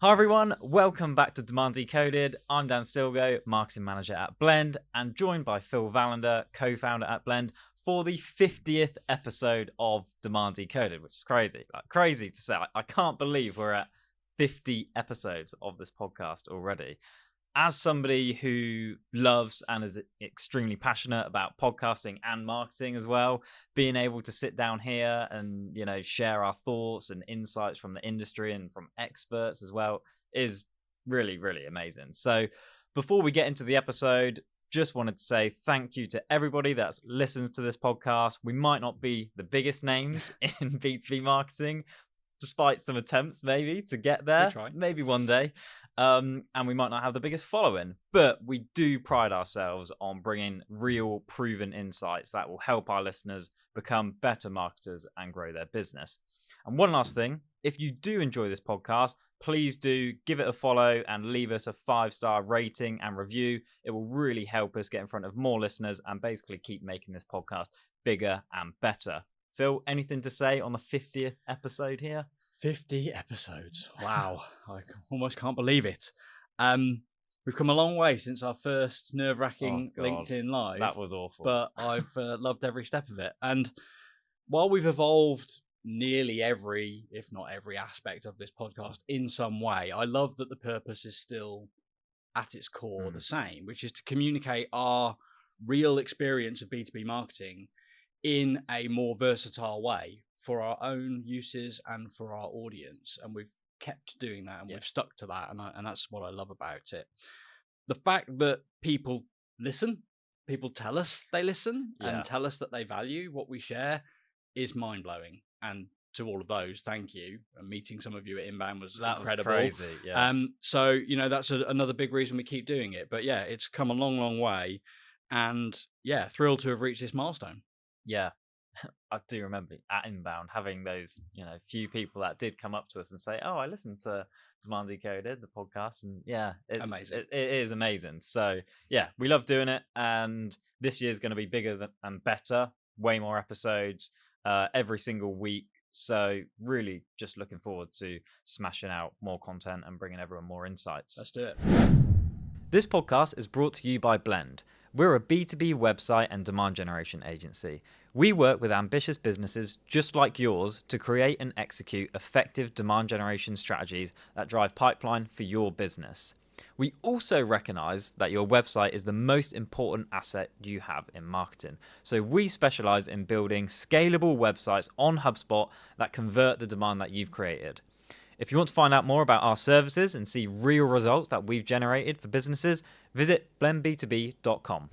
Hi everyone, welcome back to Demand Decoded. I'm Dan Stilgo, Marketing Manager at Blend, and joined by Phil Valander, Co-founder at Blend, for the 50th episode of Demand Decoded, which is crazy. Crazy to say. I can't believe we're at 50 episodes of this podcast already. As somebody who loves and is extremely passionate about podcasting and marketing as well, being able to sit down here and, share our thoughts and insights from the industry and from experts as well is really, really amazing. So before we get into the episode, just wanted to say thank you to everybody that listens to this podcast. We might not be the biggest names in B2B marketing, despite some attempts maybe to get there, maybe one day. And we might not have the biggest following, but we do pride ourselves on bringing real proven insights that will help our listeners become better marketers and grow their business. And one last thing, if you do enjoy this podcast, please do give it a follow and leave us a 5-star rating and review. It will really help us get in front of more listeners and basically keep making this podcast bigger and better. Phil, anything to say on the 50th episode here? 50 episodes. Wow. I almost can't believe it. We've come a long way since our first nerve-wracking LinkedIn Live. That was awful. But I've loved every step of it. And while we've evolved nearly every, if not every aspect of this podcast in some way, I love that the purpose is still at its core the same, which is to communicate our real experience of B2B marketing in a more versatile way for our own uses and for our audience. And we've kept doing that and we've stuck to that. And that's what I love about it. The fact that people listen, people tell us they listen and tell us that they value what we share is mind-blowing. And to all of those, thank you. And meeting some of you at Inbound was incredible. Was crazy, yeah. So, that's another big reason we keep doing it. But yeah, it's come a long, long way. And yeah, thrilled to have reached this milestone. Yeah. I do remember at Inbound having those, few people that did come up to us and say, "Oh, I listened to Demand Decoded, the podcast," and it's amazing. It is amazing. So yeah, we love doing it, and this year's going to be bigger and better. Way more episodes every single week. So really, just looking forward to smashing out more content and bringing everyone more insights. Let's do it. This podcast is brought to you by Blend. We're a B2B website and demand generation agency. We work with ambitious businesses just like yours to create and execute effective demand generation strategies that drive pipeline for your business. We also recognize that your website is the most important asset you have in marketing. So we specialize in building scalable websites on HubSpot that convert the demand that you've created. If you want to find out more about our services and see real results that we've generated for businesses, visit blendb2b.com.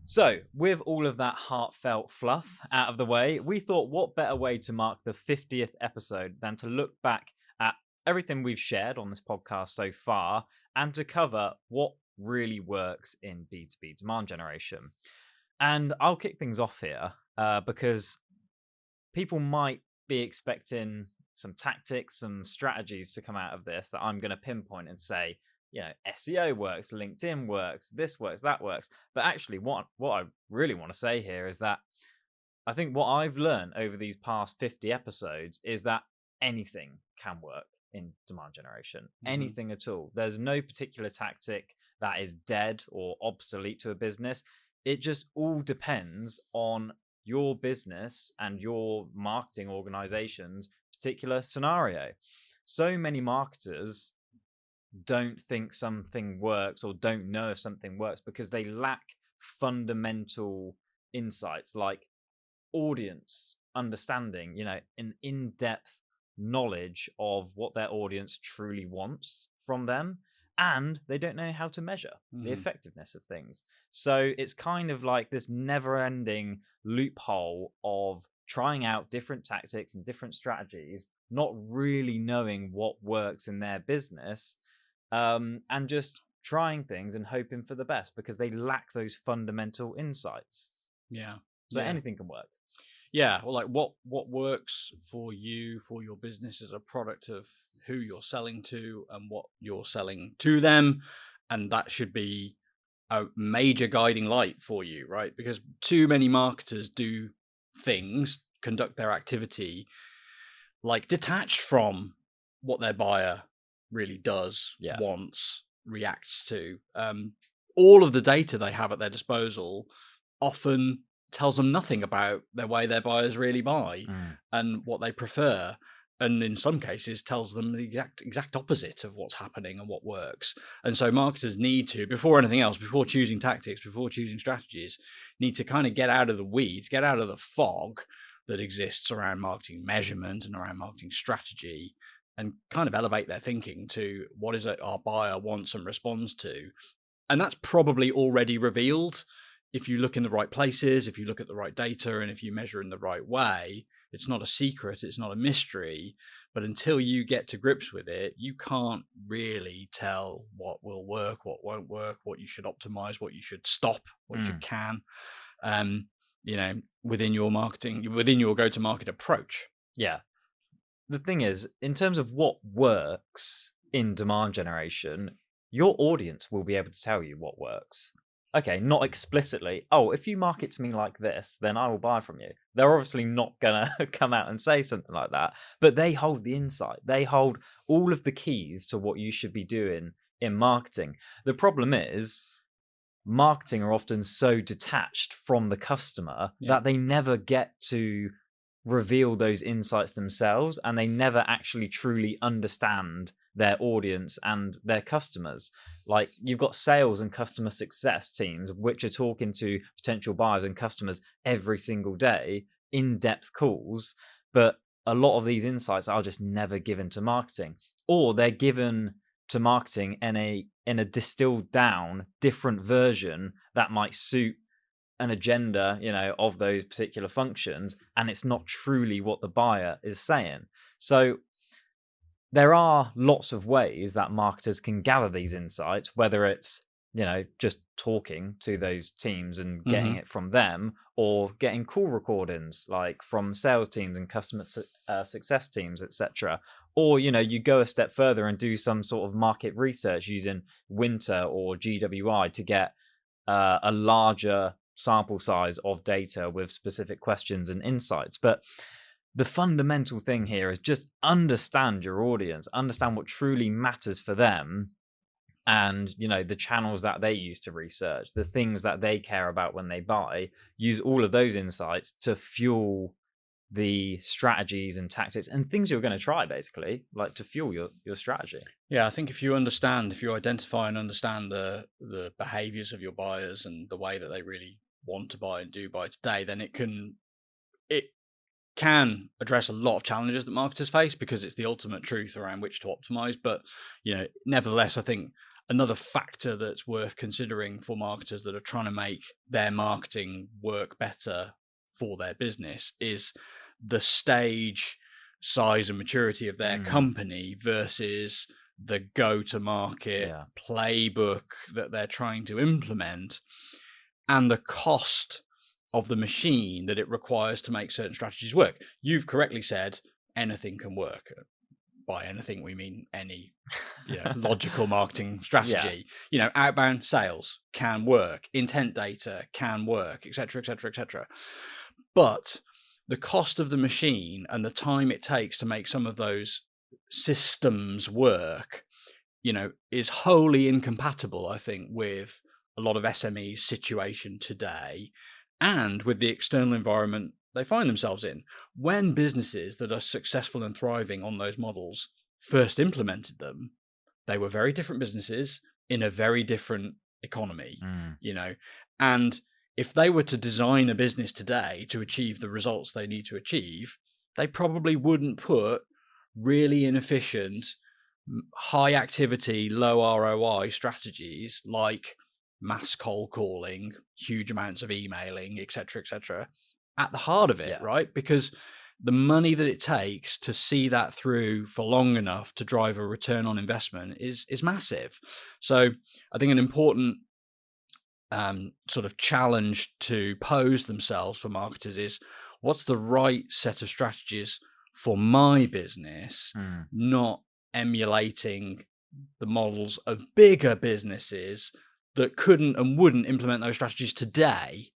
So, with all of that heartfelt fluff out of the way, we thought what better way to mark the 50th episode than to look back at everything we've shared on this podcast so far and to cover what really works in B2B demand generation. And I'll kick things off here because people might be expecting some tactics, some strategies to come out of this that I'm going to pinpoint and say, SEO works, LinkedIn works, this works, that works. But actually, what I really want to say here is that I think what I've learned over these past 50 episodes is that anything can work in demand generation, anything at all. There's no particular tactic that is dead or obsolete to a business. It just all depends on your business and your marketing organization's particular scenario. So many marketers don't think something works or don't know if something works because they lack fundamental insights like audience understanding, an in-depth knowledge of what their audience truly wants from them, and they don't know how to measure the effectiveness of things. So it's kind of like this never-ending loophole of trying out different tactics and different strategies, not really knowing what works in their business, and just trying things and hoping for the best because they lack those fundamental insights. Yeah. So anything can work. Yeah. Well, like what works for you, for your business is a product of who you're selling to and what you're selling to them. And that should be a major guiding light for you, right? Because too many marketers do things, conduct their activity like detached from what their buyer really does, Yeah. wants, reacts to. All of the data they have at their disposal often tells them nothing about the way their buyers really buy and what they prefer. And in some cases tells them the exact opposite of what's happening and what works. And so marketers need to, before anything else, before choosing tactics, before choosing strategies, need to kind of get out of the weeds, get out of the fog that exists around marketing measurement and around marketing strategy, and kind of elevate their thinking to what is it our buyer wants and responds to. And that's probably already revealed if you look in the right places, if you look at the right data, and if you measure in the right way. It's not a secret, it's not a mystery, but until you get to grips with it, you can't really tell what will work, what won't work, what you should optimize, what you should stop, what you should can, within your marketing, within your go-to-market approach. Yeah. The thing is, in terms of what works in demand generation, your audience will be able to tell you what works. Okay, not explicitly, oh, if you market to me like this, then I will buy from you. They're obviously not going to come out and say something like that, but they hold the insight. They hold all of the keys to what you should be doing in marketing. The problem is, marketing are often so detached from the customer that they never get to reveal those insights themselves, and they never actually truly understand their audience and their customers. Like, you've got sales and customer success teams which are talking to potential buyers and customers every single day, in-depth calls, but a lot of these insights are just never given to marketing, or they're given to marketing in a distilled down different version that might suit an agenda, of those particular functions, and it's not truly what the buyer is saying. So there are lots of ways that marketers can gather these insights, whether it's, just talking to those teams and getting it from them, or getting call recordings like from sales teams and customer success teams, etc. Or, you go a step further and do some sort of market research using Winter or GWI to get a larger sample size of data with specific questions and insights. But the fundamental thing here is just understand your audience, understand what truly matters for them, and the channels that they use to research, the things that they care about when they buy. Use all of those insights to fuel the strategies and tactics and things you're going to try, basically, like to fuel your strategy. Yeah, I think if you identify and understand the behaviors of your buyers and the way that they really want to buy and do buy today, then it can address a lot of challenges that marketers face, because it's the ultimate truth around which to optimize. But nevertheless, I think another factor that's worth considering for marketers that are trying to make their marketing work better for their business is the stage, size, and maturity of their company versus the go-to-market playbook that they're trying to implement, and the cost of the machine that it requires to make certain strategies work. You've correctly said anything can work. By anything, we mean any logical marketing strategy. Outbound sales can work, intent data can work, etc., etc., etc. But the cost of the machine and the time it takes to make some of those systems work, is wholly incompatible, I think, with a lot of SMEs' situation today, and with the external environment they find themselves in. When businesses that are successful and thriving on those models first implemented them, they were very different businesses in a very different economy, and if they were to design a business today to achieve the results they need to achieve, they probably wouldn't put really inefficient, high activity, low ROI strategies like mass cold calling, huge amounts of emailing, etc., at the heart of it, right? Because the money that it takes to see that through for long enough to drive a return on investment is massive. So I think an important sort of challenge to pose themselves for marketers is, what's the right set of strategies for my business, not emulating the models of bigger businesses that couldn't and wouldn't implement those strategies today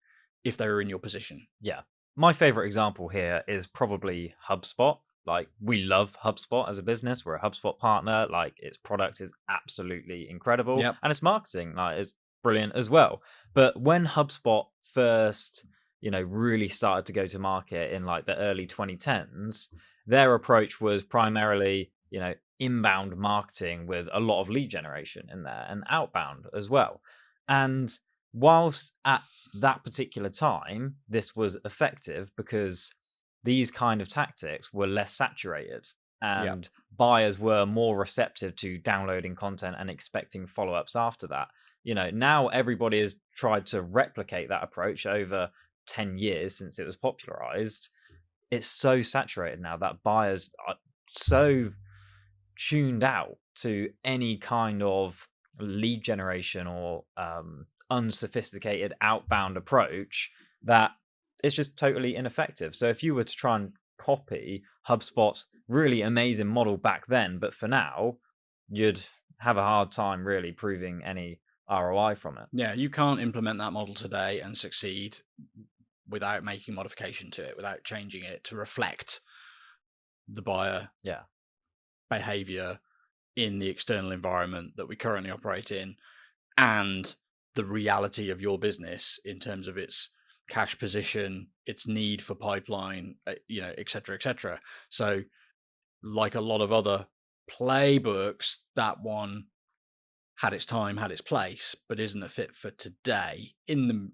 if they were in your position. Yeah. My favorite example here is probably HubSpot. like we love HubSpot as a business. We're a HubSpot partner. Like its product is absolutely incredible, Yep. and its marketing like is brilliant as well. But when HubSpot first, really started to go to market in like the early 2010s, their approach was primarily, inbound marketing with a lot of lead generation in there and outbound as well. And whilst at that particular time, this was effective because these kind of tactics were less saturated Yep. and buyers were more receptive to downloading content and expecting follow-ups after that. Now everybody has tried to replicate that approach over 10 years since it was popularized. It's so saturated now that buyers are so tuned out to any kind of lead generation or unsophisticated outbound approach that it's just totally ineffective. So if you were to try and copy HubSpot's really amazing model back then, but for now, you'd have a hard time really proving any ROI from it. Yeah, you can't implement that model today and succeed without making modification to it, without changing it to reflect the buyer behavior in the external environment that we currently operate in and the reality of your business in terms of its cash position, its need for pipeline, et cetera, et cetera. So like a lot of other playbooks, that one had its time, had its place, but isn't a fit for today in the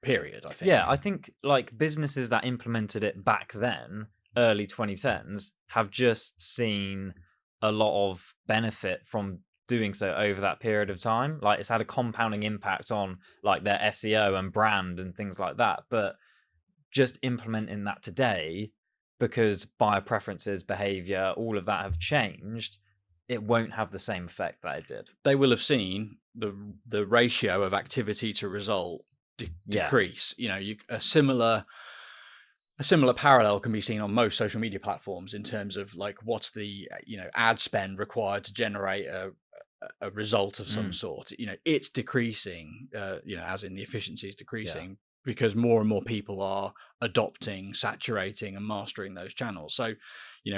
period, I think. Yeah, I think like businesses that implemented it back then, early 2010s, have just seen a lot of benefit from doing so over that period of time. Like it's had a compounding impact on like their SEO and brand and things like that. But just implementing that today, because buyer preferences, behavior, all of that have changed, it won't have the same effect that it did. They will have seen the ratio of activity to result decrease. A similar parallel can be seen on most social media platforms in terms of like what's the ad spend required to generate a result of some sort. It's decreasing, as in the efficiency is decreasing because more and more people are adopting, saturating and mastering those channels. So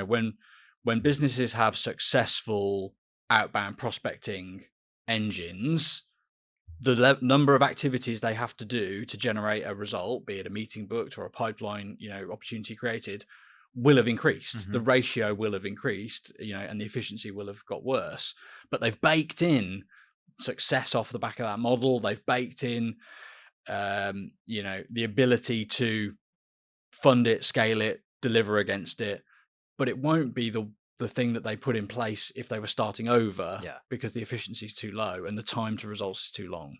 when businesses have successful outbound prospecting engines, the number of activities they have to do to generate a result, be it a meeting booked or a pipeline, opportunity created, will have increased. Mm-hmm. The ratio will have increased, and the efficiency will have got worse. But they've baked in success off the back of that model. They've baked in, the ability to fund it, scale it, deliver against it. But it won't be the thing that they put in place if they were starting over, because the efficiency is too low and the time to results is too long.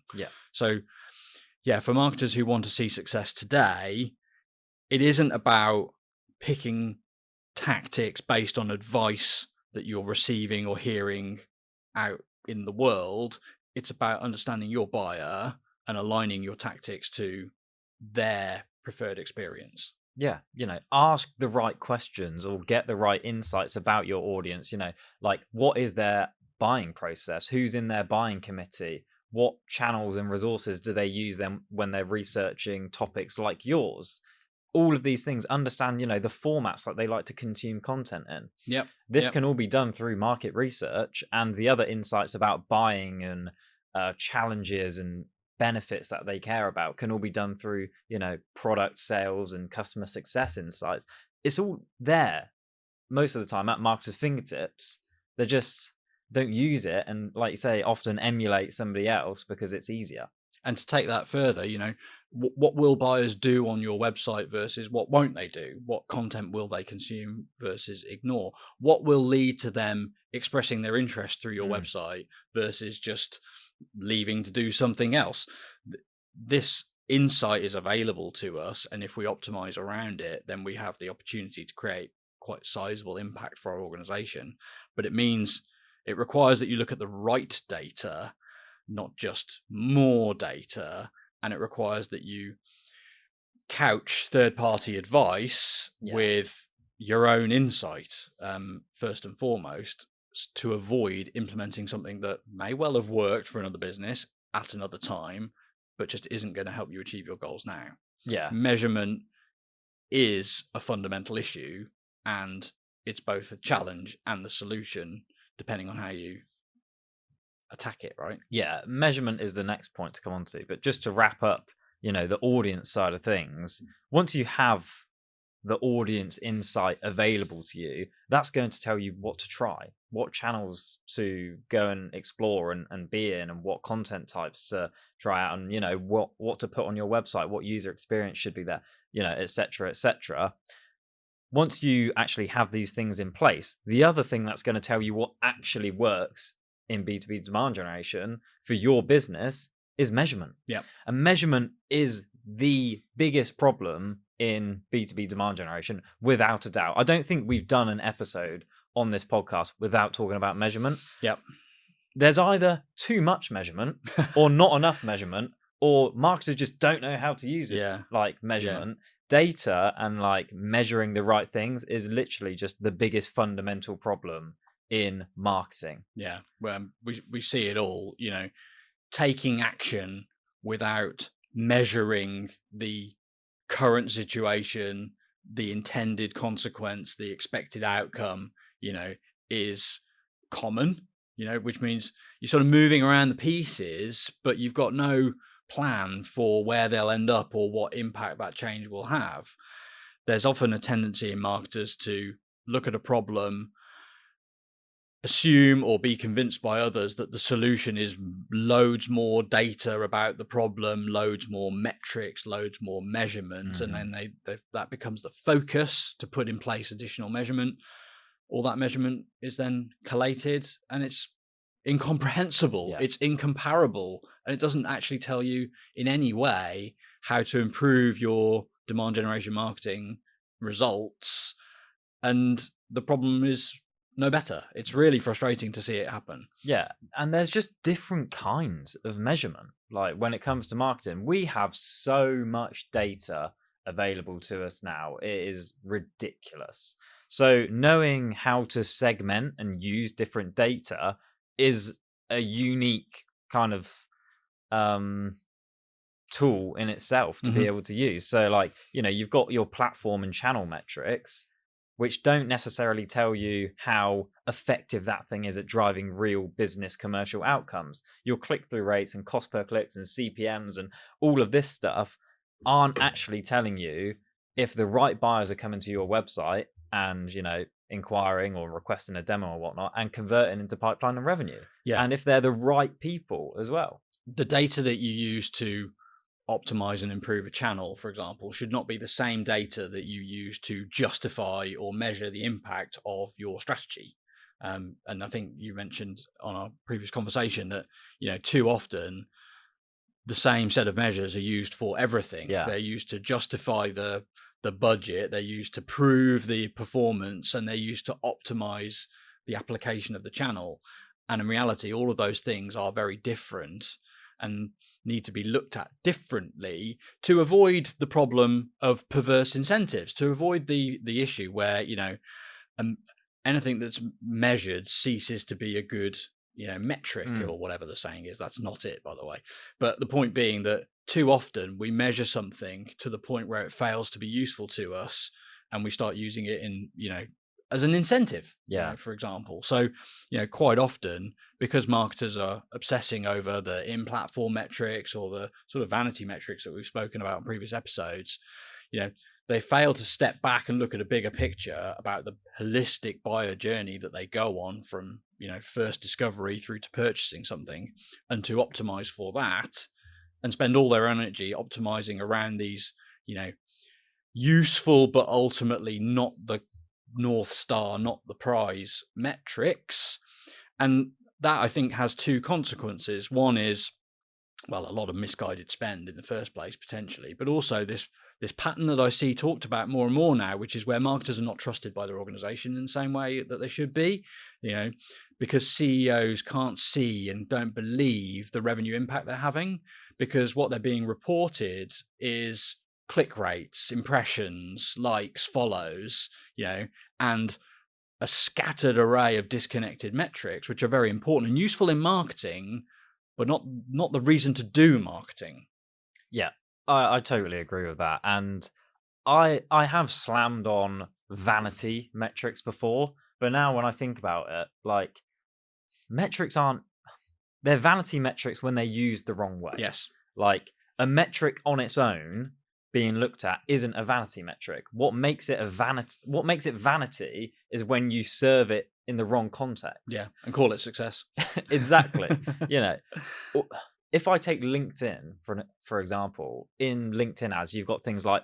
So for marketers who want to see success today, it isn't about picking tactics based on advice that you're receiving or hearing out in the world. It's about understanding your buyer and aligning your tactics to their preferred experience. Yeah, ask the right questions or get the right insights about your audience. Like what is their buying process? Who's in their buying committee? What channels and resources do they use them when they're researching topics like yours? All of these things, understand, the formats that they like to consume content in. This can all be done through market research, and the other insights about buying and challenges and benefits that they care about can all be done through, product sales and customer success insights. It's all there most of the time at marketers' fingertips. They just don't use it, and like you say, often emulate somebody else because it's easier. And to take that further, what will buyers do on your website versus what won't they do? What content will they consume versus ignore? What will lead to them expressing their interest through your website versus just leaving to do something else? This insight is available to us, and if we optimize around it, then we have the opportunity to create quite sizable impact for our organization. But it requires that you look at the right data, not just more data, and it requires that you couch third-party advice with your own insight, first and foremost, to avoid implementing something that may well have worked for another business at another time, but just isn't going to help you achieve your goals now. Measurement is a fundamental issue, and it's both a challenge and the solution depending on how you attack it, right? Yeah, measurement is the next point to come on to. But just to wrap up, the audience side of things, once you have the audience insight available to you, that's going to tell you what to try, what channels to go and explore and be in, and what content types to try out, and what to put on your website, what user experience should be there, etc., etc. Once you actually have these things in place, the other thing that's going to tell you what actually works in B2B demand generation for your business is measurement. Yeah. And measurement is the biggest problem in B2B demand generation, without a doubt. I don't think we've done an episode on this podcast without talking about measurement. Yep. There's either too much measurement or not enough measurement, or marketers just don't know how to use this measurement. Data and measuring the right things is literally just the biggest fundamental problem in marketing. Yeah. Well, we see it all, taking action without measuring the current situation, the intended consequence, the expected outcome, is common, which means you're sort of moving around the pieces, but you've got no plan for where they'll end up or what impact that change will have. There's often a tendency in marketers to look at a problem, assume or be convinced by others that the solution is loads more data about the problem, loads more metrics, loads more measurement, and then that becomes the focus to put in place additional measurement. All that measurement is then collated, and it's incomprehensible. It's incomparable, and it doesn't actually tell you in any way how to improve your demand generation marketing results. And the problem is no better. It's really frustrating to see it happen. Yeah, and there's just different kinds of measurement. Like when it comes to marketing, we have so much data available to us now. It is ridiculous. So knowing how to segment and use different data is a unique kind of tool in itself to be able to use. So you've got your platform and channel metrics, which don't necessarily tell you how effective that thing is at driving real business commercial outcomes. Your click-through rates and cost per clicks and CPMs and all of this stuff aren't actually telling you if the right buyers are coming to your website and, inquiring or requesting a demo or whatnot and converting into pipeline and revenue. Yeah. And if they're the right people as well. The data that you use to optimize and improve a channel, for example, should not be the same data that you use to justify or measure the impact of your strategy. And I think you mentioned on our previous conversation that, too often the same set of measures are used for everything. Yeah. They're used to justify the budget, they're used to prove the performance, and they're used to optimize the application of the channel. And in reality, all of those things are very different and need to be looked at differently to avoid the problem of perverse incentives, to avoid the issue where anything that's measured ceases to be a good metric or whatever the saying is. That's not it, by the way. But the point being that too often we measure something to the point where it fails to be useful to us, and we start using it in as an incentive, for example. So, quite often, because marketers are obsessing over the in-platform metrics or the sort of vanity metrics that we've spoken about in previous episodes, they fail to step back and look at a bigger picture about the holistic buyer journey that they go on from, first discovery through to purchasing something, and to optimize for that and spend all their energy optimizing around these, useful, but ultimately not the North Star, not the prize metrics. And that, I think, has two consequences. One is, well, a lot of misguided spend in the first place, potentially, but also this pattern that I see talked about more and more now, which is where marketers are not trusted by their organization in the same way that they should be, because CEOs can't see and don't believe the revenue impact they're having, because what they're being reported is click rates, impressions, likes, follows, and a scattered array of disconnected metrics, which are very important and useful in marketing, but not the reason to do marketing. Yeah, I totally agree with that. And I have slammed on vanity metrics before, but now when I think about it, like metrics aren't they're vanity metrics when they're used the wrong way. Yes. Like a metric on its own being looked at isn't a vanity metric. What makes it vanity is when you serve it in the wrong context. Yeah, and call it success. Exactly. You know, if I take LinkedIn for example, in LinkedIn ads, you've got things like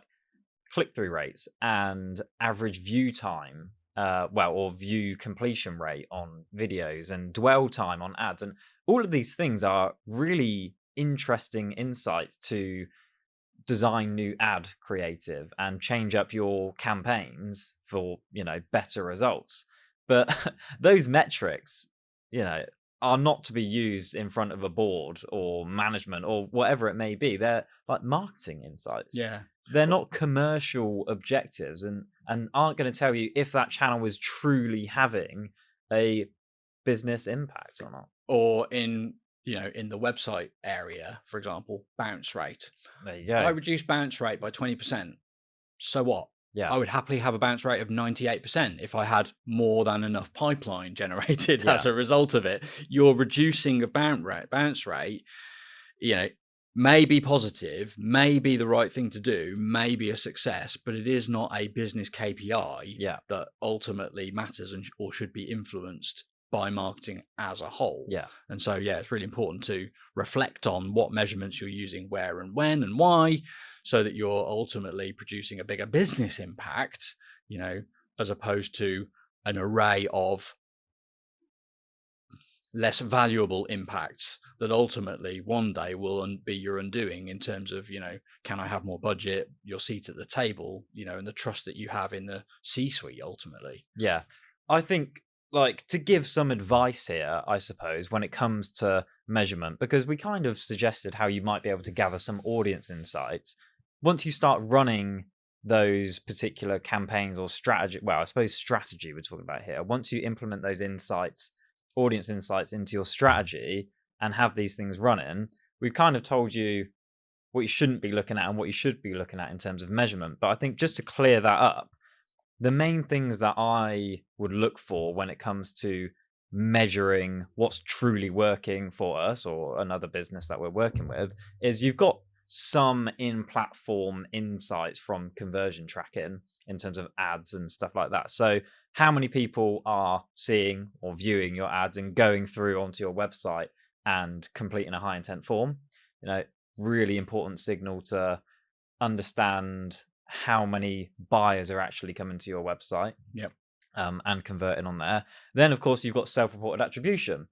click-through rates and average view time, or view completion rate on videos and dwell time on ads. And all of these things are really interesting insights to design new ad creative and change up your campaigns for, better results. But those metrics, you know, are not to be used in front of a board or management or whatever it may be. They're like marketing insights. Yeah. They're not commercial objectives and aren't going to tell you if that channel is truly having a business impact or not. Or in the website area, for example, bounce rate. There you go. I reduced bounce rate by 20%. So what? Yeah. I would happily have a bounce rate of 98% if I had more than enough pipeline generated as a result of it. Your reducing of bounce rate, may be positive, may be the right thing to do, may be a success, but it is not a business KPI that ultimately matters or should be influenced by marketing as a whole. Yeah. And so, it's really important to reflect on what measurements you're using, where and when and why, so that you're ultimately producing a bigger business impact, as opposed to an array of less valuable impacts that ultimately one day will be your undoing in terms of, can I have more budget, your seat at the table, and the trust that you have in the C-suite ultimately. Yeah. I think, to give some advice here, I suppose, when it comes to measurement, because we kind of suggested how you might be able to gather some audience insights. Once you start running those particular campaigns or strategy, I suppose strategy we're talking about here, once you implement those audience insights into your strategy and have these things running, we've kind of told you what you shouldn't be looking at and what you should be looking at in terms of measurement. But I think just to clear that up, the main things that I would look for when it comes to measuring what's truly working for us or another business that we're working with is you've got some in-platform insights from conversion tracking in terms of ads and stuff like that. So how many people are seeing or viewing your ads and going through onto your website and completing a high intent form? Really important signal to understand how many buyers are actually coming to your website. Yep. And converting on there. Then, of course, you've got self-reported attribution.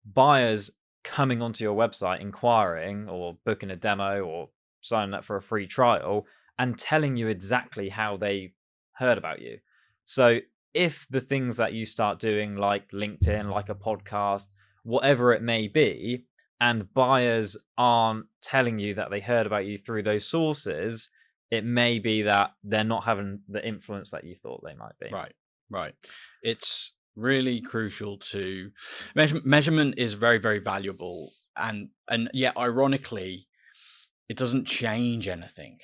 Buyers coming onto your website, inquiring or booking a demo or signing up for a free trial and telling you exactly how they heard about you. So if the things that you start doing, like LinkedIn, like a podcast, whatever it may be, and buyers aren't telling you that they heard about you through those sources, it may be that they're not having the influence that you thought they might be. Right. It's really crucial to measurement is very, very valuable. And yet, ironically, it doesn't change anything.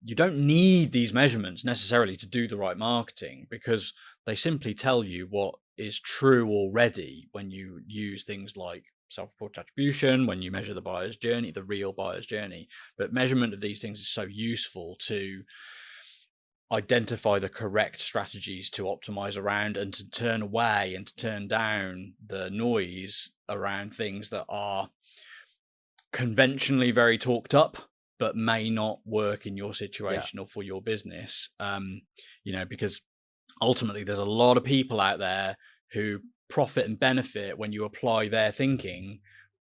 You don't need these measurements necessarily to do the right marketing, because they simply tell you what is true already when you use things like self-reported attribution, when you measure the buyer's journey, the real buyer's journey. But measurement of these things is so useful to identify the correct strategies to optimize around and to turn away and to turn down the noise around things that are conventionally very talked up but may not work in your situation or for your business. Because ultimately there's a lot of people out there who profit and benefit when you apply their thinking,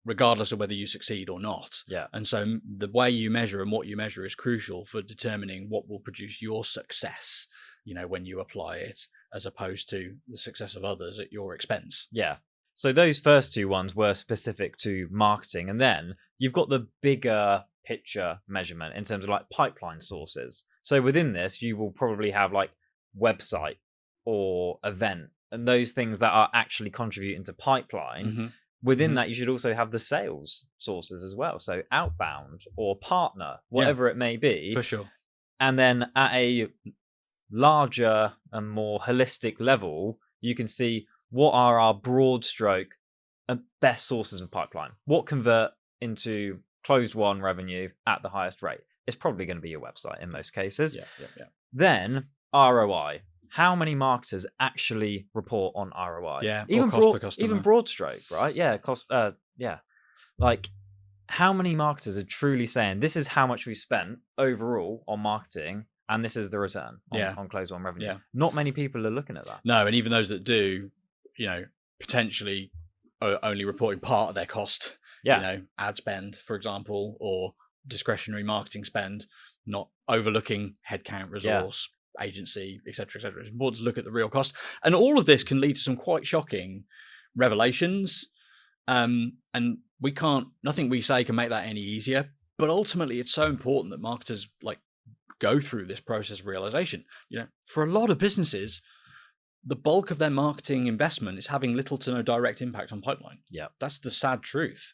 regardless of whether you succeed or not. Yeah. And so the way you measure and what you measure is crucial for determining what will produce your success, when you apply it, as opposed to the success of others at your expense. Yeah. So those first two ones were specific to marketing. And then you've got the bigger picture measurement in terms of like pipeline sources. So within this, you will probably have like website or event and those things that are actually contributing to pipeline. Mm-hmm. Within that, you should also have the sales sources as well. So outbound or partner, whatever it may be. For sure. And then at a larger and more holistic level, you can see what are our broad stroke and best sources of pipeline. What convert into closed won revenue at the highest rate? It's probably going to be your website in most cases. Yeah. Then ROI. How many marketers actually report on ROI? Yeah, Even or cost per customer. even broad stroke, right? Yeah, cost. Like how many marketers are truly saying this is how much we spent overall on marketing, and this is the return on closed won revenue? Yeah. Not many people are looking at that. No, and even those that do, potentially are only reporting part of their cost. Yeah. Ad spend, for example, or discretionary marketing spend, not overlooking headcount, resource, agency, etc., etc. It's important to look at the real cost, and all of this can lead to some quite shocking revelations. And nothing we say can make that any easier. But ultimately, it's so important that marketers go through this process of realization. For a lot of businesses, the bulk of their marketing investment is having little to no direct impact on pipeline. Yeah, that's the sad truth.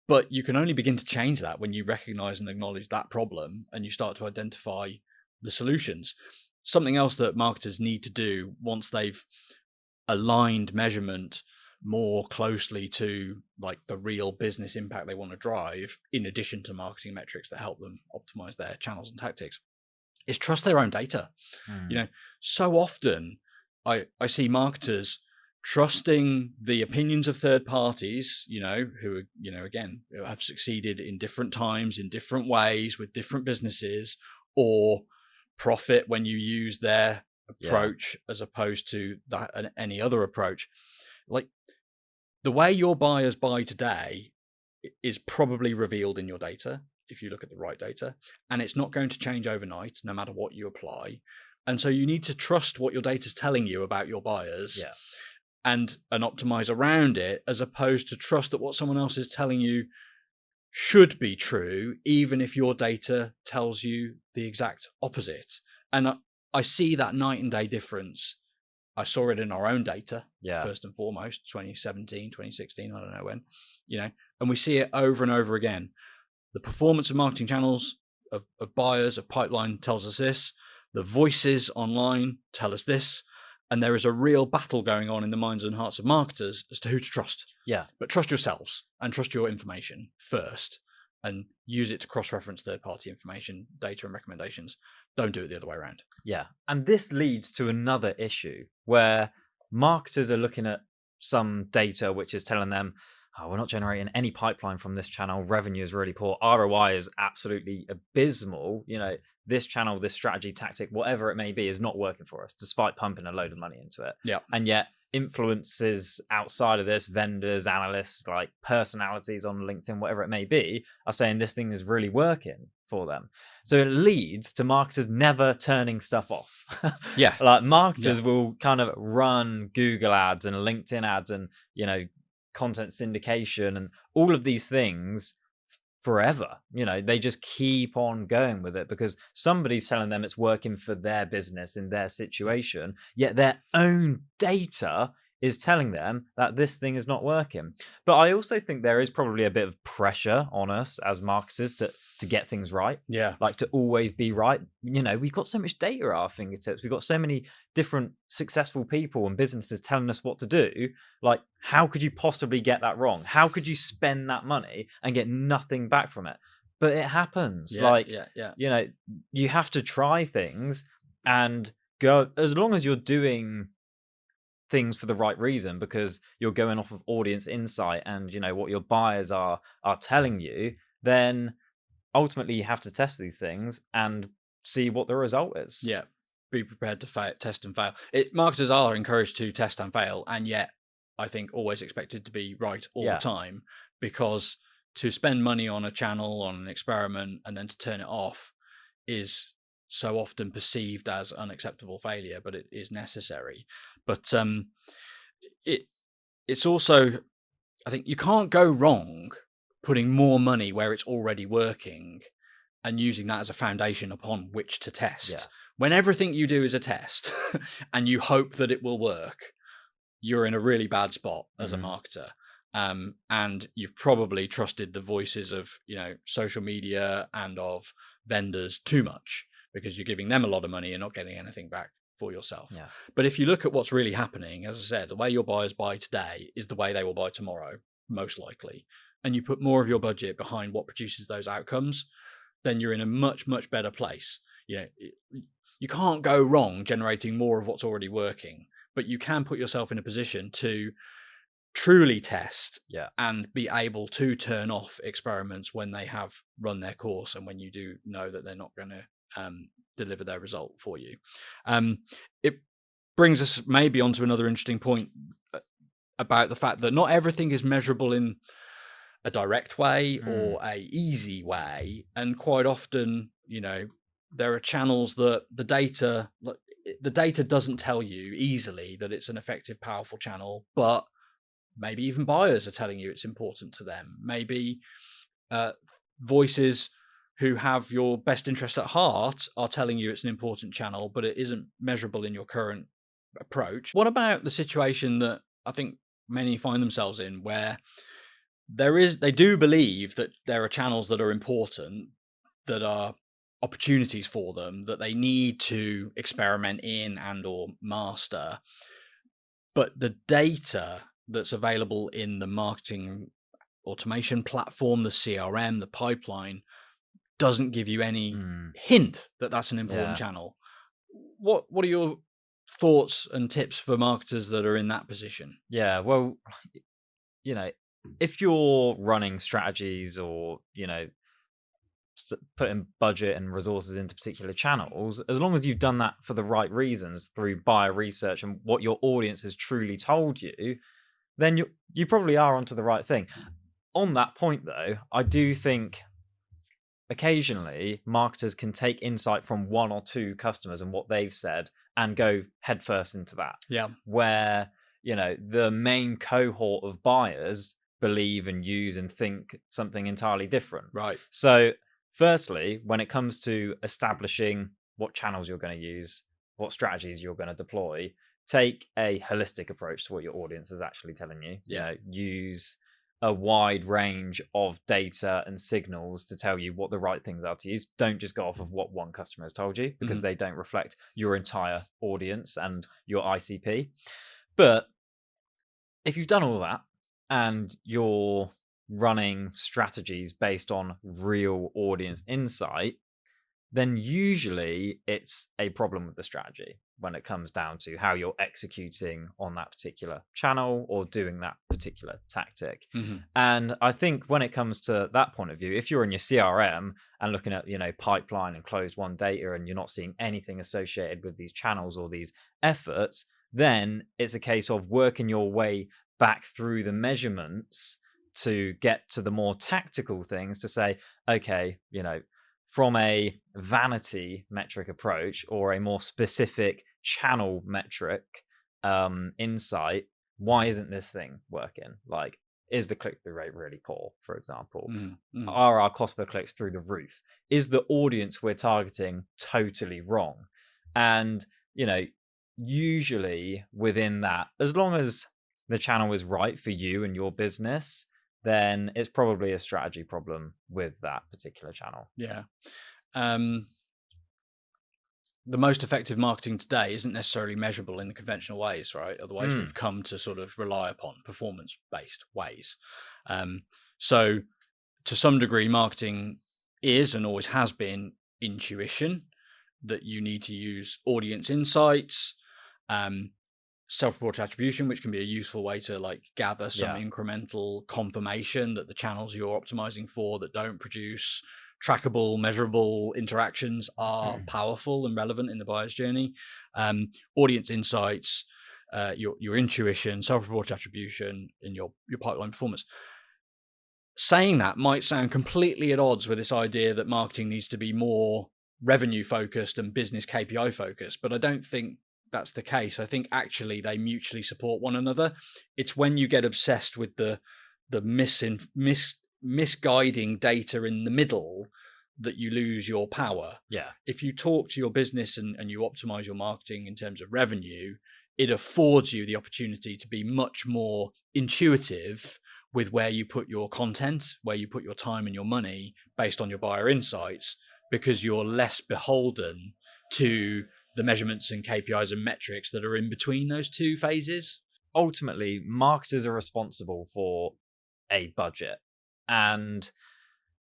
But you can only begin to change that when you recognize and acknowledge that problem and you start to identify the solutions. Something else that marketers need to do once they've aligned measurement more closely to the real business impact they want to drive, in addition to marketing metrics that help them optimize their channels and tactics, is trust their own data. So often I see marketers trusting the opinions of third parties, who again have succeeded in different times, in different ways, with different businesses, or profit when you use their approach as opposed to any other approach. The way your buyers buy today is probably revealed in your data, if you look at the right data, and it's not going to change overnight, no matter what you apply. And so you need to trust what your data is telling you about your buyers and optimize around it, as opposed to trust that what someone else is telling you should be true, even if your data tells you the exact opposite. And I see that night and day difference. I saw it in our own data, first and foremost, 2017, 2016, I don't know when, and we see it over and over again. The performance of marketing channels, of buyers, of pipeline tells us this. The voices online tell us this. And there is a real battle going on in the minds and hearts of marketers as to who to trust. Yeah. But trust yourselves and trust your information first, and use it to cross-reference third-party information, data, and recommendations. Don't do it the other way around. Yeah. And this leads to another issue where marketers are looking at some data which is telling them, we're not generating any pipeline from this channel. Revenue is really poor. ROI is absolutely abysmal. This channel, this strategy, tactic, whatever it may be, is not working for us, despite pumping a load of money into it. Yeah. And yet influencers outside of this, vendors, analysts, personalities on LinkedIn, whatever it may be, are saying this thing is really working for them. So it leads to marketers never turning stuff off. Yeah. Marketers will kind of run Google ads and LinkedIn ads and, content syndication and all of these things forever. They just keep on going with it because somebody's telling them it's working for their business in their situation, yet their own data is telling them that this thing is not working. But I also think there is probably a bit of pressure on us as marketers to get things right. Yeah. To always be right. We've got so much data at our fingertips. We've got so many different successful people and businesses telling us what to do. How could you possibly get that wrong? How could you spend that money and get nothing back from it? But it happens. You have to try things and go, as long as you're doing things for the right reason, because you're going off of audience insight and what your buyers are telling you, then ultimately you have to test these things and see what the result is. Yeah. Be prepared to test and fail. Marketers are encouraged to test and fail, and yet I think always expected to be right all the time, because to spend money on a channel, on an experiment, and then to turn it off is so often perceived as unacceptable failure, but it is necessary. But it's also, I think you can't go wrong putting more money where it's already working and using that as a foundation upon which to test. Yeah. When everything you do is a test and you hope that it will work, you're in a really bad spot as a marketer. And you've probably trusted the voices of, social media and of vendors too much. because you're giving them a lot of money and not getting anything back for yourself. Yeah. But if you look at what's really happening, as I said, the way your buyers buy today is the way they will buy tomorrow, most likely. And you put more of your budget behind what produces those outcomes, then you're in a much, much better place. You can't go wrong generating more of what's already working, but you can put yourself in a position to truly test and be able to turn off experiments when they have run their course and when you do know that they're not going to deliver their result for you. It brings us maybe onto another interesting point about the fact that not everything is measurable in a direct way or a easy way, and quite often, there are channels that the data doesn't tell you easily that it's an effective, powerful channel, but maybe even buyers are telling you it's important to them. Maybe voices who have your best interests at heart are telling you it's an important channel, but it isn't measurable in your current approach. What about the situation that I think many find themselves in, where they do believe that there are channels that are important, that are opportunities for them, that they need to experiment in and or master, but the data that's available in the marketing automation platform, the CRM, the pipeline, doesn't give you any hint that that's an important channel. What are your thoughts and tips for marketers that are in that position? Yeah, well, if you're running strategies or, putting budget and resources into particular channels, as long as you've done that for the right reasons through buyer research and what your audience has truly told you, then you probably are onto the right thing. On that point, though, I do think occasionally marketers can take insight from one or two customers and what they've said and go headfirst into that. Yeah. Where, the main cohort of buyers believe and use and think something entirely different. Right. So firstly, when it comes to establishing what channels you're going to use, what strategies you're going to deploy, take a holistic approach to what your audience is actually telling you. Use a wide range of data and signals to tell you what the right things are to use. Don't just go off of what one customer has told you, because they don't reflect your entire audience and your ICP. But if you've done all that and you're running strategies based on real audience insight, then usually it's a problem with the strategy when it comes down to how you're executing on that particular channel or doing that particular tactic. And I think when it comes to that point of view, if you're in your CRM and looking at, pipeline and closed won data, and you're not seeing anything associated with these channels or these efforts, then it's a case of working your way back through the measurements to get to the more tactical things to say, okay, from a vanity metric approach or a more specific channel metric insight, why isn't this thing working? Like, is the click-through rate really poor, for example? Are our cost per clicks through the roof? Is the audience we're targeting totally wrong? And, usually within that, as long as the channel is right for you and your business, then it's probably a strategy problem with that particular channel. Yeah. The most effective marketing today isn't necessarily measurable in the conventional ways, right? Otherwise, we've come to sort of rely upon performance-based ways. So to some degree, marketing is and always has been intuition, that you need to use audience insights, self-reported attribution, which can be a useful way to gather some incremental confirmation that the channels you're optimizing for that don't produce trackable, measurable interactions are powerful and relevant in the buyer's journey. Audience insights, your intuition, self-reported attribution, and your pipeline performance. Saying that might sound completely at odds with this idea that marketing needs to be more revenue focused and business KPI focused, but I don't think that's the case. I think actually they mutually support one another. It's when you get obsessed with the misguiding data in the middle that you lose your power. Yeah. If you talk to your business and you optimize your marketing in terms of revenue, it affords you the opportunity to be much more intuitive with where you put your content, where you put your time and your money based on your buyer insights, because you're less beholden to the measurements and KPIs and metrics that are in between those two phases. Ultimately, marketers are responsible for a budget. And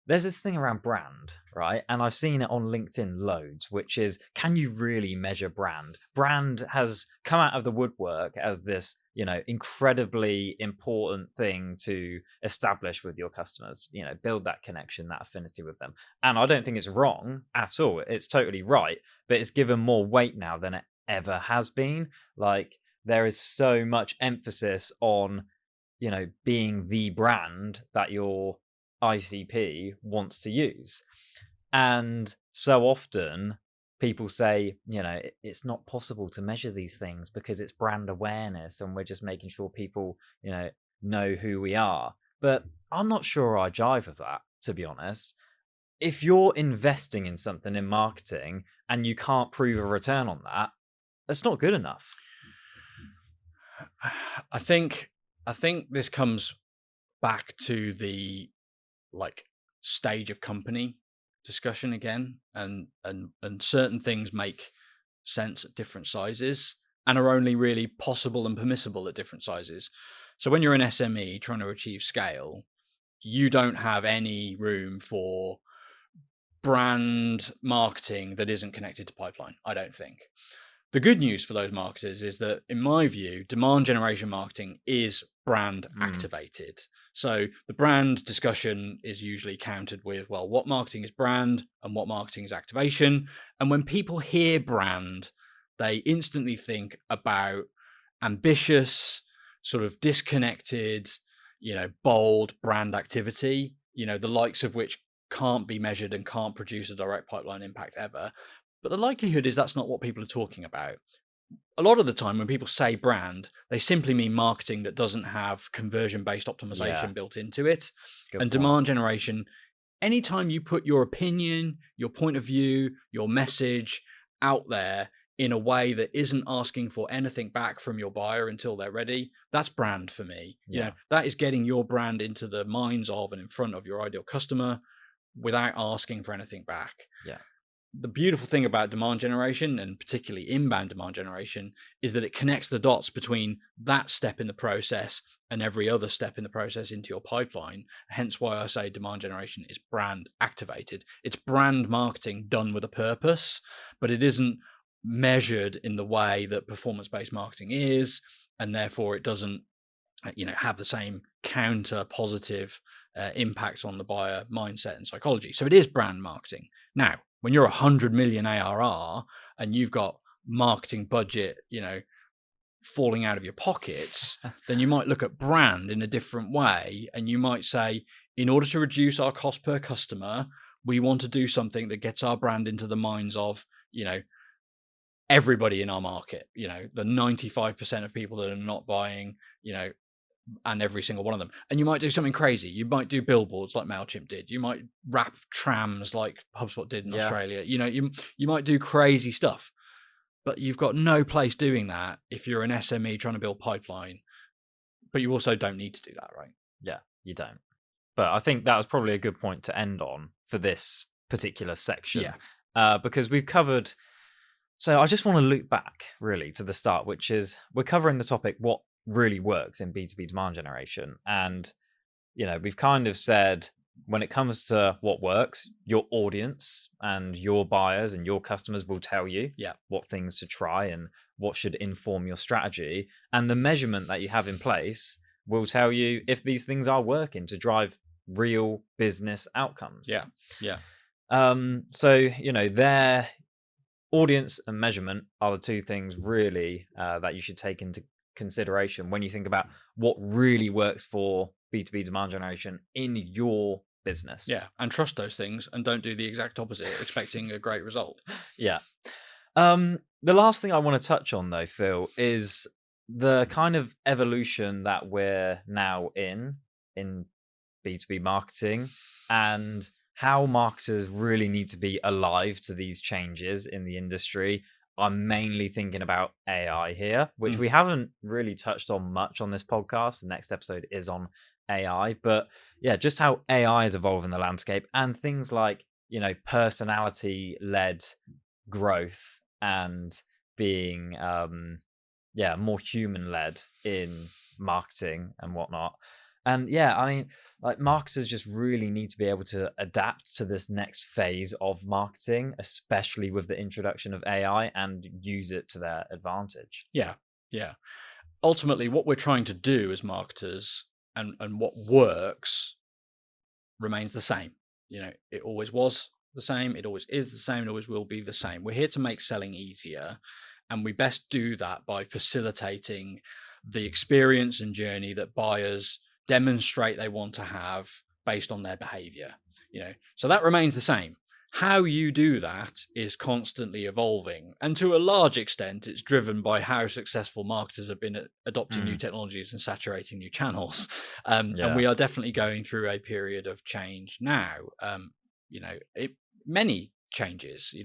there's this thing around brand, right? And I've seen it on LinkedIn loads, which is, can you really measure brand? Brand has come out of the woodwork as this, incredibly important thing to establish with your customers, build that connection, that affinity with them. And I don't think it's wrong at all. It's totally right, but it's given more weight now than it ever has been. Like, there is so much emphasis on, being the brand that your ICP wants to use. And so often people say, it's not possible to measure these things because it's brand awareness and we're just making sure people, know who we are. But I'm not sure I jive with that, to be honest. If you're investing in something in marketing and you can't prove a return on that, that's not good enough. I think this comes back to the stage of company discussion again, and certain things make sense at different sizes and are only really possible and permissible at different sizes. So when you're an SME trying to achieve scale, you don't have any room for brand marketing that isn't connected to pipeline, I don't think. The good news for those marketers is that, in my view, demand generation marketing is brand activated. So the brand discussion is usually countered with, well, what marketing is brand and what marketing is activation? And when people hear brand, they instantly think about ambitious, sort of disconnected, bold brand activity, the likes of which can't be measured and can't produce a direct pipeline impact ever. But the likelihood is that's not what people are talking about. A lot of the time when people say brand, they simply mean marketing that doesn't have conversion-based optimization built into it. Good and point. Demand generation, anytime you put your opinion, your point of view, your message out there in a way that isn't asking for anything back from your buyer until they're ready, that's brand for me. That is getting your brand into the minds of and in front of your ideal customer without asking for anything back. The beautiful thing about demand generation, and particularly inbound demand generation, is that it connects the dots between that step in the process and every other step in the process into your pipeline. Hence why I say demand generation is brand activated. It's brand marketing done with a purpose, but it isn't measured in the way that performance-based marketing is, and therefore it doesn't have the same counter positive impacts on the buyer mindset and psychology. So it is brand marketing. Now, when you're 100 million ARR and you've got marketing budget, falling out of your pockets, then you might look at brand in a different way. And you might say, in order to reduce our cost per customer, we want to do something that gets our brand into the minds of, everybody in our market, the 95% of people that are not buying, and every single one of them. And you might do something crazy. You might do billboards like MailChimp did. You might wrap trams like HubSpot did in Australia. You might do crazy stuff, but you've got no place doing that if you're an SME trying to build pipeline. But you also don't need to do that, right? Yeah, you don't. But I think that was probably a good point to end on for this particular section. Because we've covered... So I just want to loop back really to the start, which is we're covering the topic, what really works in B2B demand generation. And, we've kind of said when it comes to what works, your audience and your buyers and your customers will tell you what things to try and what should inform your strategy. And the measurement that you have in place will tell you if these things are working to drive real business outcomes. So, their audience and measurement are the two things really that you should take into consideration when you think about what really works for B2B demand generation in your business. And trust those things and don't do the exact opposite, expecting a great result. The last thing I want to touch on though, Phil, is the kind of evolution that we're now in B2B marketing and how marketers really need to be alive to these changes in the industry. I'm mainly thinking about AI here, which we haven't really touched on much on this podcast. The next episode is on AI, but just how AI is evolving the landscape and things like, personality led growth and being more human led in marketing and whatnot. And like marketers just really need to be able to adapt to this next phase of marketing, especially with the introduction of AI, and use it to their advantage. Yeah. Ultimately, what we're trying to do as marketers and what works remains the same. It always was the same. It always is the same. It always will be the same. We're here to make selling easier, and we best do that by facilitating the experience and journey that buyers demonstrate they want to have based on their behavior. So that remains the same. How you do that is constantly evolving, and to a large extent it's driven by how successful marketers have been at adopting new technologies and saturating new channels. And we are definitely going through a period of change now. Many changes,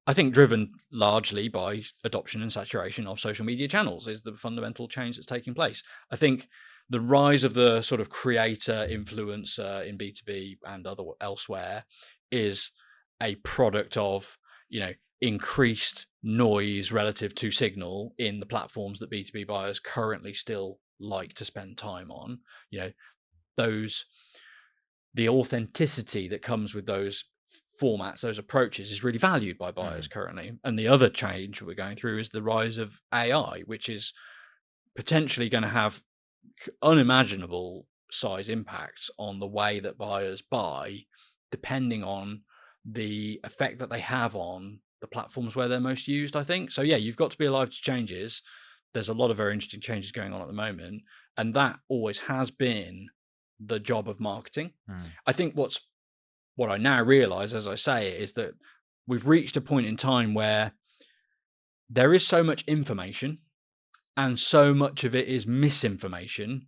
I think driven largely by adoption and saturation of social media channels is the fundamental change that's taking place. I think the rise of the sort of creator influencer in B2B and elsewhere is a product of, increased noise relative to signal in the platforms that B2B buyers currently still like to spend time on. The authenticity that comes with those formats, those approaches, is really valued by buyers currently. And the other change we're going through is the rise of AI, which is potentially going to have unimaginable size impacts on the way that buyers buy, depending on the effect that they have on the platforms where they're most used, I think. So yeah, you've got to be alive to changes. There's a lot of very interesting changes going on at the moment, and that always has been the job of marketing. I think what I now realize, as I say it, is that we've reached a point in time where there is so much information and so much of it is misinformation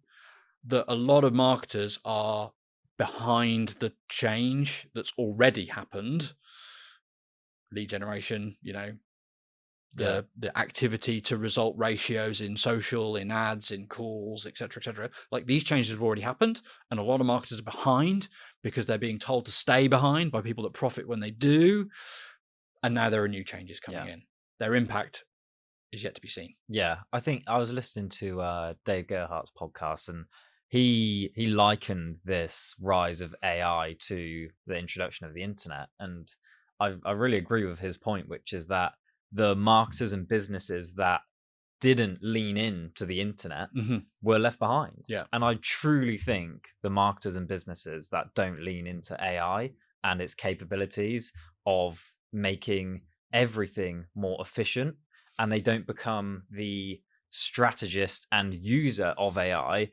that a lot of marketers are behind the change that's already happened. Lead generation, the activity to result ratios in social, in ads, in calls, etc. Like, these changes have already happened, and a lot of marketers are behind because they're being told to stay behind by people that profit when they do. And now there are new changes coming in. Their impact is yet to be seen. Yeah, I think I was listening to Dave Gerhardt's podcast, and he likened this rise of AI to the introduction of the internet. And I really agree with his point, which is that the marketers and businesses that didn't lean into the internet were left behind. Yeah. And I truly think the marketers and businesses that don't lean into AI and its capabilities of making everything more efficient, and they don't become the strategist and user of AI,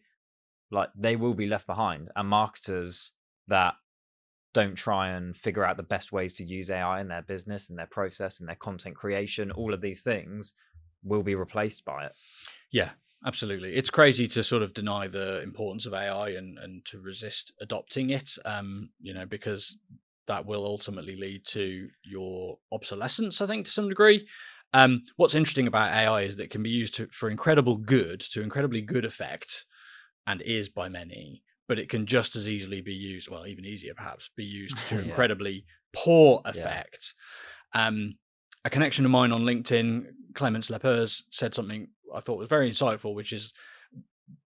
like, they will be left behind. And marketers that don't try and figure out the best ways to use AI in their business and their process and their content creation, all of these things will be replaced by it. Yeah, absolutely. It's crazy to sort of deny the importance of AI and to resist adopting it, because that will ultimately lead to your obsolescence, I think, to some degree. What's interesting about AI is that it can be used for incredibly good effect, and is by many, but it can just as easily be used, well, even easier perhaps, be used to incredibly poor effect. A connection of mine on LinkedIn, Clemens Lepers, said something I thought was very insightful, which is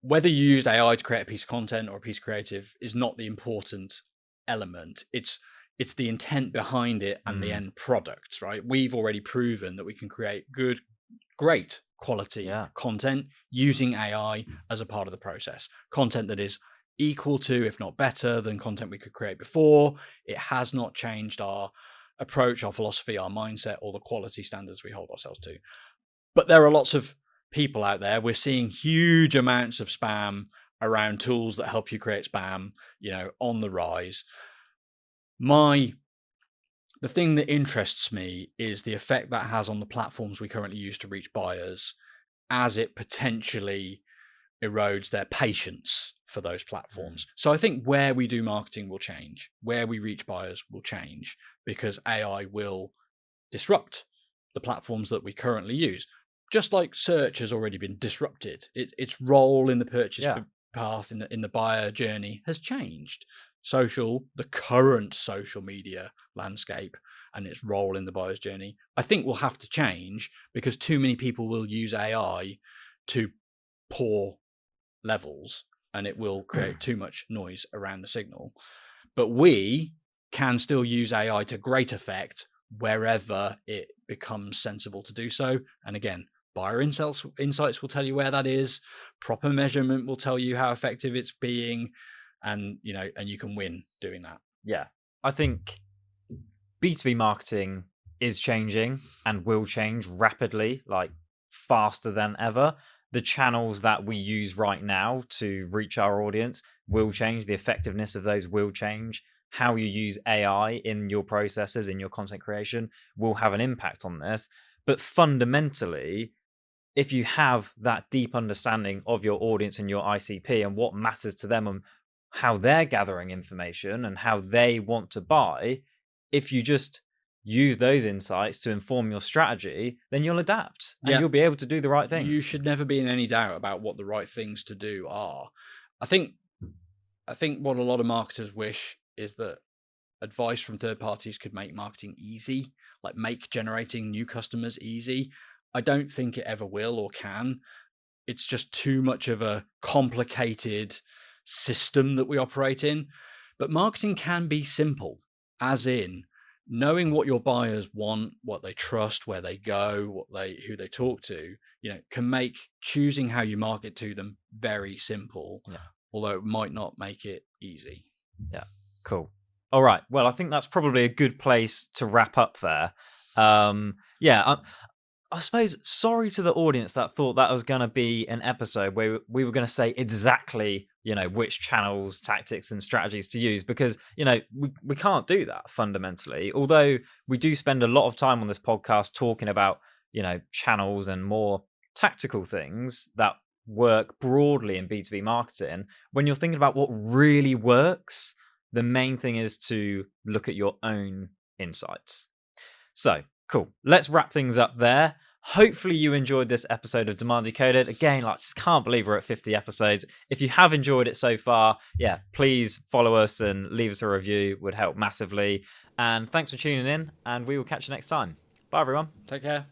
whether you used AI to create a piece of content or a piece of creative is not the important element. It's the intent behind it and the end product, right? We've already proven that we can create great quality content using AI as a part of the process. Content that is equal to, if not better than, content we could create before. It has not changed our approach, our philosophy, our mindset, or the quality standards we hold ourselves to. But there are lots of people out there. We're seeing huge amounts of spam around tools that help you create spam, on the rise. The thing that interests me is the effect that has on the platforms we currently use to reach buyers, as it potentially erodes their patience for those platforms. So I think where we do marketing will change, where we reach buyers will change, because AI will disrupt the platforms that we currently use. Just like search has already been disrupted, its role in the purchase path, in the buyer journey, has changed. social, the current social media landscape and its role in the buyer's journey, I think will have to change, because too many people will use AI to poor levels and it will create too much noise around the signal. But we can still use AI to great effect wherever it becomes sensible to do so. And again, buyer insights will tell you where that is. Proper measurement will tell you how effective it's being, and you can win doing that. Yeah, I think B2B marketing is changing and will change rapidly, like faster than ever. The channels that we use right now to reach our audience will change. The effectiveness of those will change. How you use AI in your processes, in your content creation, will have an impact on this. But fundamentally, if you have that deep understanding of your audience and your ICP and what matters to them and how they're gathering information and how they want to buy, if you just use those insights to inform your strategy, then you'll adapt and you'll be able to do the right things. You should never be in any doubt about what the right things to do are. I think what a lot of marketers wish is that advice from third parties could make marketing easy, like make generating new customers easy. I don't think it ever will or can. It's just too much of a complicated system that we operate in. But marketing can be simple, as in knowing what your buyers want, what they trust, where they go, who they talk to, can make choosing how you market to them very simple. Yeah. Although it might not make it easy. Yeah, cool. All right. Well, I think that's probably a good place to wrap up there. I suppose, sorry to the audience that thought that was going to be an episode where we were going to say exactly, which channels, tactics, and strategies to use, because, we can't do that fundamentally. Although we do spend a lot of time on this podcast talking about, channels and more tactical things that work broadly in B2B marketing. When you're thinking about what really works, the main thing is to look at your own insights. So, cool. Let's wrap things up there. Hopefully you enjoyed this episode of Demand Decoded. Again, I just can't believe we're at 50 episodes. If you have enjoyed it so far, please follow us and leave us a review. Would help massively. And thanks for tuning in, and we will catch you next time. Bye, everyone. Take care.